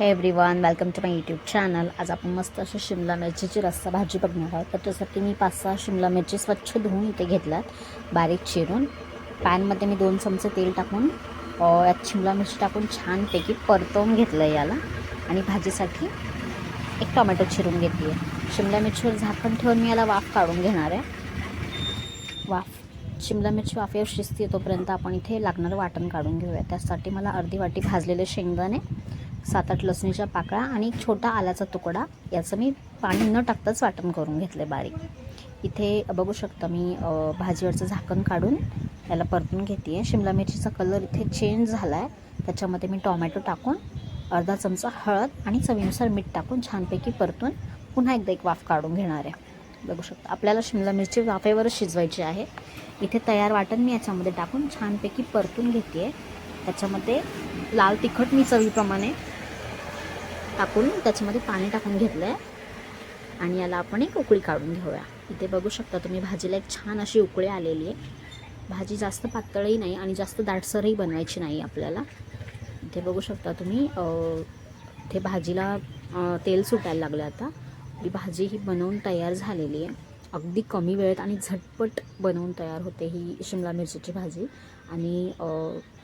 हे everyone, welcome to my YouTube channel. आज आपण मस्त अशी शिमला मिरचीची रस्सा भाजी बघणार आहोत. तर त्यासाठी मी 5-6 शिमला मिरची स्वच्छ धुवून इथे घेतल्यात बारीक चिरून. पॅनमध्ये मी 2 चमचे तेल टाकून यात शिमला मिरची टाकून छानपैकी परतवून घेतलं आहे याला. आणि भाजीसाठी एक टोमॅटो चिरून घेतली आहे. शिमला मिरचीवर झाकण ठेवून मी याला वाफ काढून घेणार आहे. शिमला मिरची वाफेवर शिजते तोपर्यंत आपण इथे लागणारं वाटण काढून घेऊया. त्यासाठी मला अर्धी वाटी भाजलेले शेंगदाणे, 7-8 लसणीच्या पाकळ्या आणि एक छोटा आल्याचा तुकडा याचं मी पाणी न टाकताच वाटण करून घेतले बारीक. इथे बघू शकता मी भाजीवरचं झाकण काढून याला परतून घेते आहे. शिमला मिरचीचा कलर इथे चेंज झाला आहे. त्याच्यामध्ये मी टोमॅटो टाकून अर्धा चमचा हळद आणि चवीनुसार मीठ टाकून छानपैकी परतून पुन्हा एकदा एक वाफ काढून घेणार आहे. बघू शकता आपल्याला शिमला मिरची वाफेवरच शिजवायची आहे. इथे तयार वाटण मी याच्यामध्ये टाकून छानपैकी परतून घेते आहे. त्याच्यामध्ये लाल तिखट मी चवीप्रमाणे टाकून त्याच्यामध्ये पाणी टाकून घेतलं आहे आणि याला आपण एक उकळी काढून घेऊया. इथे बघू शकता तुम्ही भाजीला एक छान अशी उकळी आलेली आहे. भाजी जास्त पातळही नाही आणि जास्त दाटसरही बनवायची नाही आपल्याला. इथे बघू शकता तुम्ही इथे भाजीला तेल सुटायला लागलं. आता ही भाजी ही बनवून तयार झालेली आहे. अगदी कमी वेळेत आणि झटपट बनवून तयार होते ही शिमला मिरचीची भाजी आणि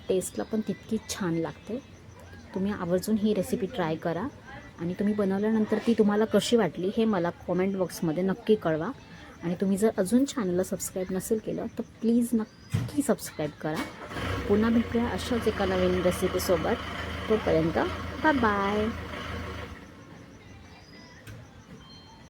टेस्टला पण तितकीच छान लागते. तुम्ही आवर्जून ही रेसिपी ट्राय करा आणि तुम्ही बनवल्यानंतर ती तुम्हाला कशी वाटली हे मला कॉमेंट बॉक्समध्ये नक्की कळवा. आणि तुम्ही जर अजून चॅनलला सबस्क्राईब नसेल केलं तर प्लीज नक्की सबस्क्राईब करा. पुन्हा भेटूया अशाच एका नवीन रेसिपीसोबत. तोपर्यंत बाय बाय.